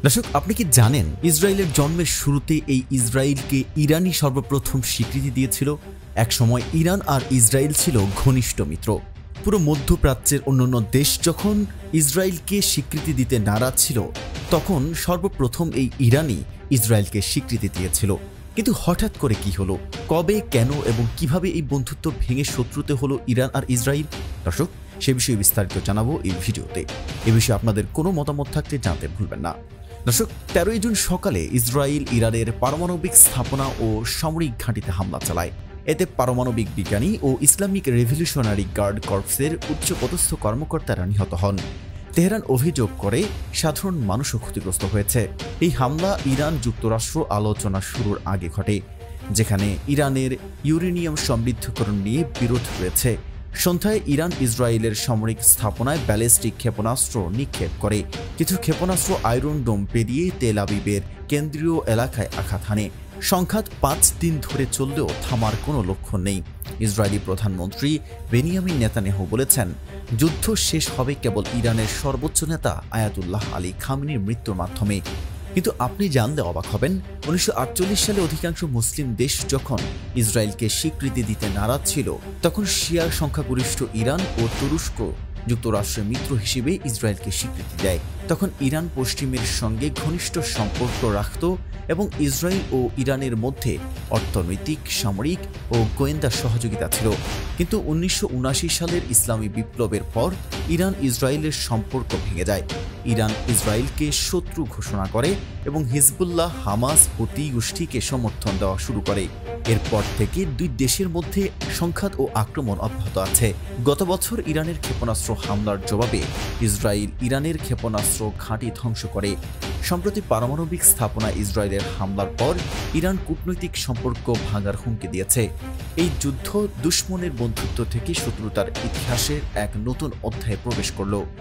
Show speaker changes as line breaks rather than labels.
দর্শক, আপনি কি জানেন ইসরায়েলের জন্মের শুরুতে এই ইসরায়েলকে ইরানই সর্বপ্রথম স্বীকৃতি দিয়েছিল? একসময় ইরান আর ইসরায়েল ছিল ঘনিষ্ঠ মিত্র। পুরো মধ্যপ্রাচ্যের অন্যান্য দেশ যখন ইসরায়েলকে স্বীকৃতি দিতে নারাজ ছিল, তখন সর্বপ্রথম এই ইরানই ইসরায়েলকে স্বীকৃতি দিয়েছিল। কিন্তু হঠাৎ করে কি হলো, কবে, কেন এবং কিভাবে এই বন্ধুত্ব ভেঙে শত্রুতে হলো ইরান আর ইসরায়েল? দর্শক, সে বিষয়ে বিস্তারিত জানাবো এই ভিডিওতে। এ বিষয়ে আপনাদের কোনো মতামত থাকলে জানতে ভুলবেন না। দর্শক, 13 জুন সকালে ইসরায়েল ইরানের পারমাণবিক স্থাপনা ও সামরিক ঘাঁটিতে হামলা চালায়। এতে পারমাণবিক বিজ্ঞানী ও ইসলামিক রেভলিউশনারি গার্ড কর্পসের উচ্চপদস্থ কর্মকর্তারা নিহত হন। তেহরান অভিযোগ করে সাধারণ মানুষও ক্ষতিগ্রস্ত হয়েছে। এই হামলা ইরান যুক্তরাষ্ট্র আলোচনা শুরুর আগে ঘটে, যেখানে ইরানের ইউরেনিয়াম সমৃদ্ধকরণ নিয়ে বিরোধ রয়েছে। সন্ধ্যায় ইরান ইসরায়েলের সামরিক স্থাপনায় ব্যালিস্টিক ক্ষেপণাস্ত্র নিক্ষেপ করে। কিছু ক্ষেপণাস্ত্র আয়রন ডোম পেরিয়ে তেল আবিবের কেন্দ্রীয় এলাকায় আঘাত হানে। সংঘাত 5 দিন ধরে চললেও থামার কোনো লক্ষণ নেই। ইসরায়েলি প্রধানমন্ত্রী বেনিয়ামিন নেতানিয়াহু বলেছেন, যুদ্ধ শেষ হবে কেবল ইরানের সর্বোচ্চ নেতা আয়াতুল্লাহ আলী খামেনির মৃত্যুর মাধ্যমে। কিন্তু আপনি জানলে অবাক হবেন, 1948 সালে অধিকাংশ মুসলিম দেশ যখন ইসরায়েলকে স্বীকৃতি দিতে নারাজ ছিল, তখন শিয়া সংখ্যাগরিষ্ঠ ইরান ও তুরস্ক যুক্তরাষ্ট্রের মিত্র হিসেবে ইসরায়েলকে স্বীকৃতি দেয়। তখন ইরান পশ্চিমের সঙ্গে ঘনিষ্ঠ সম্পর্ক রাখত এবং ইসরায়েল ও ইরানের মধ্যে অর্থনৈতিক, সামরিক ও গোয়েন্দা সহযোগিতা ছিল। কিন্তু 1979 সালের ইসলামী বিপ্লবের পর ইরান ইসরায়েলের সম্পর্ক ভেঙে যায়। ইরান ইসরায়েলকে শত্রু ঘোষণা করে এবং হিজবুল্লাহ, হামাস হুতি গোষ্ঠীকে সমর্থন দেওয়া শুরু করে। এরপর থেকে দুই দেশের মধ্যে সংঘাত ও আক্রমণ অব্যাহত আছে। গত বছর ইরানের ক্ষেপণাস্ত্র হামলার জবাবে ইসরায়েল ইরানের ক্ষেপণাস্ত্র ঘাঁটি ধ্বংস করে। সম্প্রতি পারমাণবিক স্থাপনায় ইসরায়েলের হামলার পর ইরান কূটনৈতিক সম্পর্ক ভাঙার হুমকি দিয়েছে। এই যুদ্ধ দুশ্মনের বন্ধুত্ব থেকে শত্রুতার ইতিহাসের এক নতুন অধ্যায়ে প্রবেশ করল।